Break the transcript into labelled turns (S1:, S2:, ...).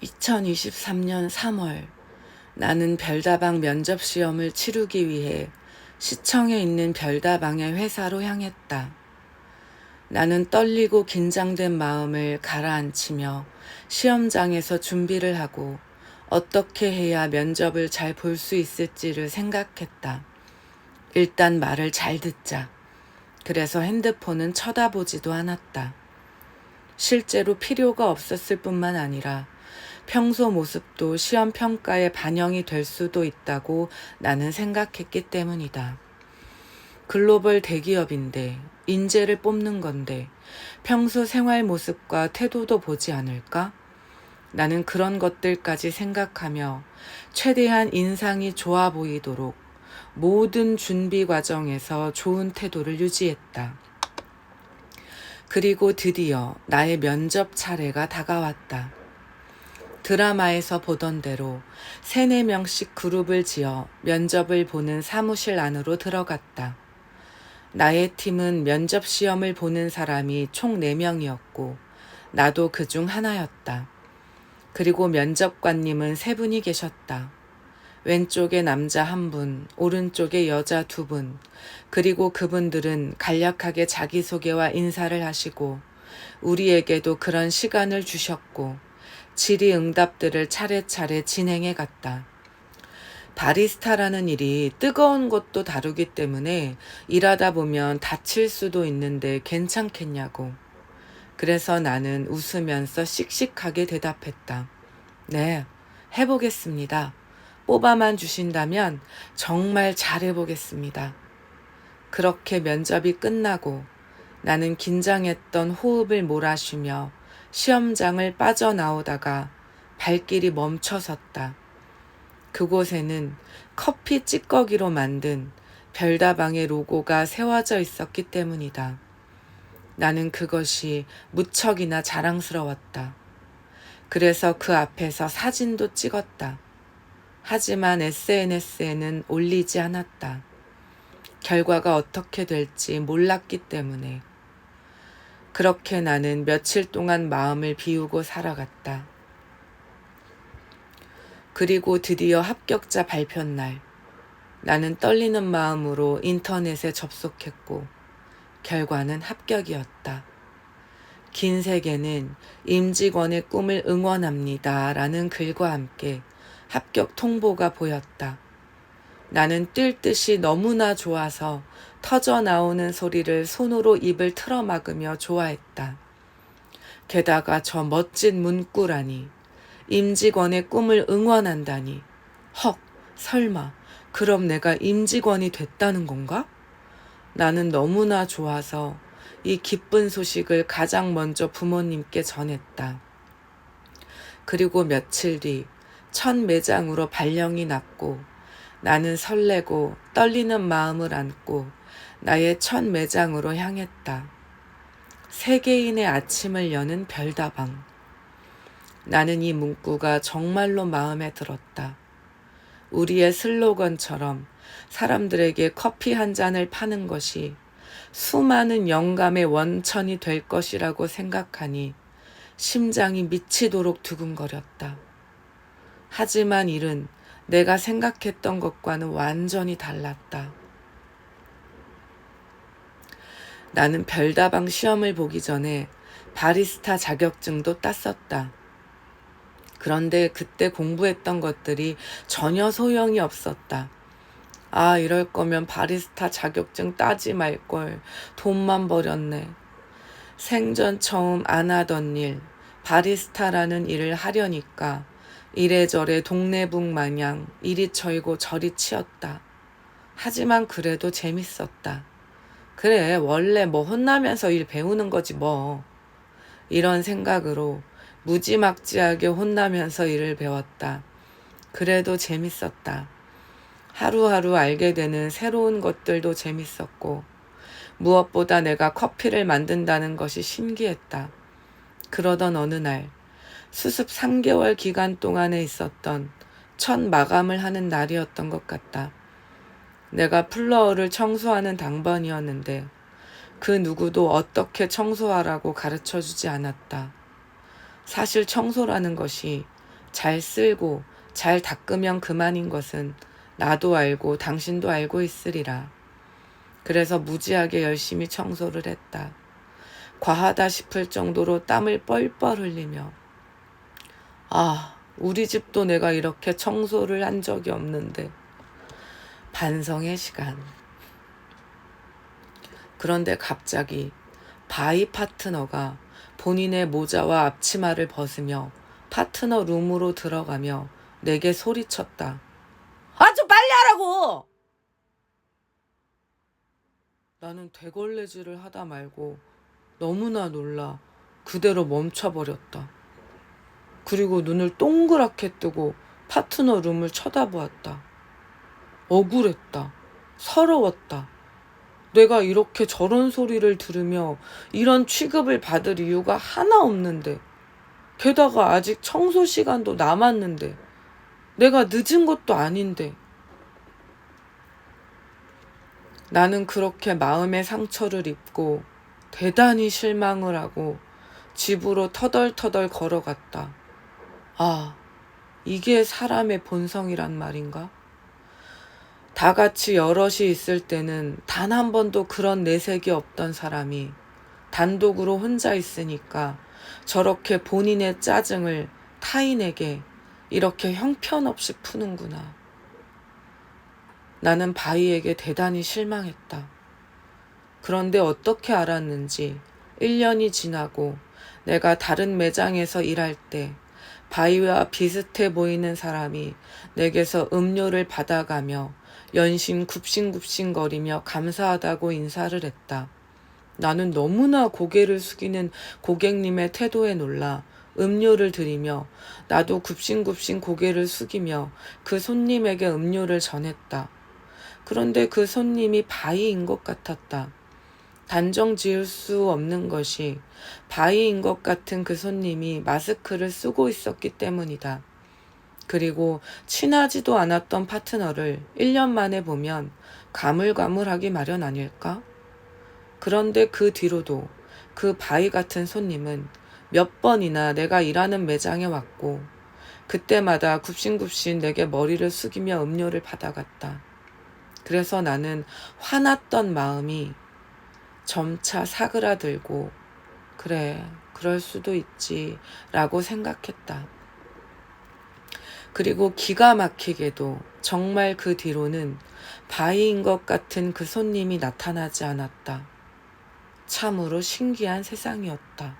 S1: 2023년 3월, 나는 별다방 면접 시험을 치르기 위해 시청에 있는 별다방의 회사로 향했다. 나는 떨리고 긴장된 마음을 가라앉히며 시험장에서 준비를 하고 어떻게 해야 면접을 잘 볼 수 있을지를 생각했다. 일단 말을 잘 듣자. 그래서 핸드폰은 쳐다보지도 않았다. 실제로 필요가 없었을 뿐만 아니라 평소 모습도 시험 평가에 반영이 될 수도 있다고 나는 생각했기 때문이다. 글로벌 대기업인데, 인재를 뽑는 건데, 평소 생활 모습과 태도도 보지 않을까? 나는 그런 것들까지 생각하며 최대한 인상이 좋아 보이도록 모든 준비 과정에서 좋은 태도를 유지했다. 그리고 드디어 나의 면접 차례가 다가왔다. 드라마에서 보던 대로 3-4명씩 그룹을 지어 면접을 보는 사무실 안으로 들어갔다. 나의 팀은 면접 시험을 보는 사람이 총 4명이었고 나도 그중 하나였다. 그리고 면접관님은 3분이 계셨다. 왼쪽에 남자 1분, 오른쪽에 여자 2분, 그리고 그분들은 간략하게 자기소개와 인사를 하시고 우리에게도 그런 시간을 주셨고 질의응답들을 차례차례 진행해 갔다. 바리스타라는 일이 뜨거운 것도 다루기 때문에 일하다 보면 다칠 수도 있는데 괜찮겠냐고. 그래서 나는 웃으면서 씩씩하게 대답했다. 네, 해보겠습니다. 뽑아만 주신다면 정말 잘해보겠습니다. 그렇게 면접이 끝나고 나는 긴장했던 호흡을 몰아쉬며 시험장을 빠져나오다가 발길이 멈춰섰다. 그곳에는 커피 찌꺼기로 만든 별다방의 로고가 세워져 있었기 때문이다. 나는 그것이 무척이나 자랑스러웠다. 그래서 그 앞에서 사진도 찍었다. 하지만 SNS에는 올리지 않았다. 결과가 어떻게 될지 몰랐기 때문에. 그렇게 나는 며칠 동안 마음을 비우고 살아갔다. 그리고 드디어 합격자 발표 날, 나는 떨리는 마음으로 인터넷에 접속했고 결과는 합격이었다. 긴 색에는 임직원의 꿈을 응원합니다 라는 글과 함께 합격 통보가 보였다. 나는 뛸 듯이 너무나 좋아서 터져 나오는 소리를 손으로 입을 틀어막으며 좋아했다. 게다가 저 멋진 문구라니, 임직원의 꿈을 응원한다니. 헉, 설마 그럼 내가 임직원이 됐다는 건가? 나는 너무나 좋아서 이 기쁜 소식을 가장 먼저 부모님께 전했다. 그리고 며칠 뒤 첫 매장으로 발령이 났고 나는 설레고 떨리는 마음을 안고 나의 첫 매장으로 향했다. 세계인의 아침을 여는 별다방. 나는 이 문구가 정말로 마음에 들었다. 우리의 슬로건처럼 사람들에게 커피 한 잔을 파는 것이 수많은 영감의 원천이 될 것이라고 생각하니 심장이 미치도록 두근거렸다. 하지만 일은 내가 생각했던 것과는 완전히 달랐다. 나는 별다방 시험을 보기 전에 바리스타 자격증도 땄었다. 그런데 그때 공부했던 것들이 전혀 소용이 없었다. 아, 이럴 거면 바리스타 자격증 따지 말걸. 돈만 버렸네. 생전 처음 안 하던 일, 바리스타라는 일을 하려니까 이래저래 동네북 마냥 이리 쳐이고 저리 치였다. 하지만 그래도 재밌었다. 그래, 원래 뭐 혼나면서 일 배우는 거지 뭐. 이런 생각으로 무지막지하게 혼나면서 일을 배웠다. 그래도 재밌었다. 하루하루 알게 되는 새로운 것들도 재밌었고 무엇보다 내가 커피를 만든다는 것이 신기했다. 그러던 어느 날 수습 3개월 기간 동안에 있었던 첫 마감을 하는 날이었던 것 같다. 내가 플로어를 청소하는 당번이었는데 그 누구도 어떻게 청소하라고 가르쳐주지 않았다. 사실 청소라는 것이 잘 쓸고 잘 닦으면 그만인 것은 나도 알고 당신도 알고 있으리라. 그래서 무지하게 열심히 청소를 했다. 과하다 싶을 정도로 땀을 뻘뻘 흘리며 우리 집도 내가 이렇게 청소를 한 적이 없는데. 반성의 시간. 그런데 갑자기 바이 파트너가 본인의 모자와 앞치마를 벗으며 파트너 룸으로 들어가며 내게 소리쳤다. 좀 빨리 하라고! 나는 대걸레질을 하다 말고 너무나 놀라 그대로 멈춰버렸다. 그리고 눈을 동그랗게 뜨고 파트너 룸을 쳐다보았다. 억울했다. 서러웠다. 내가 이렇게 저런 소리를 들으며 이런 취급을 받을 이유가 하나 없는데, 게다가 아직 청소 시간도 남았는데, 내가 늦은 것도 아닌데. 나는 그렇게 마음의 상처를 입고 대단히 실망을 하고 집으로 터덜터덜 걸어갔다. 이게 사람의 본성이란 말인가? 다 같이 여럿이 있을 때는 단 한 번도 그런 내색이 없던 사람이 단독으로 혼자 있으니까 저렇게 본인의 짜증을 타인에게 이렇게 형편없이 푸는구나. 나는 바이에게 대단히 실망했다. 그런데 어떻게 알았는지 1년이 지나고 내가 다른 매장에서 일할 때 바이와 비슷해 보이는 사람이 내게서 음료를 받아가며 연신 굽신굽신거리며 감사하다고 인사를 했다. 나는 너무나 고개를 숙이는 고객님의 태도에 놀라 음료를 드리며 나도 굽신굽신 고개를 숙이며 그 손님에게 음료를 전했다. 그런데 그 손님이 바이인 것 같았다. 단정 지을 수 없는 것이 바이인 것 같은 그 손님이 마스크를 쓰고 있었기 때문이다. 그리고 친하지도 않았던 파트너를 1년 만에 보면 가물가물하기 마련 아닐까? 그런데 그 뒤로도 그 바이 같은 손님은 몇 번이나 내가 일하는 매장에 왔고 그때마다 굽신굽신 내게 머리를 숙이며 음료를 받아갔다. 그래서 나는 화났던 마음이 점차 사그라들고 그래, 그럴 수도 있지 라고 생각했다. 그리고 기가 막히게도 정말 그 뒤로는 바이인 것 같은 그 손님이 나타나지 않았다. 참으로 신기한 세상이었다.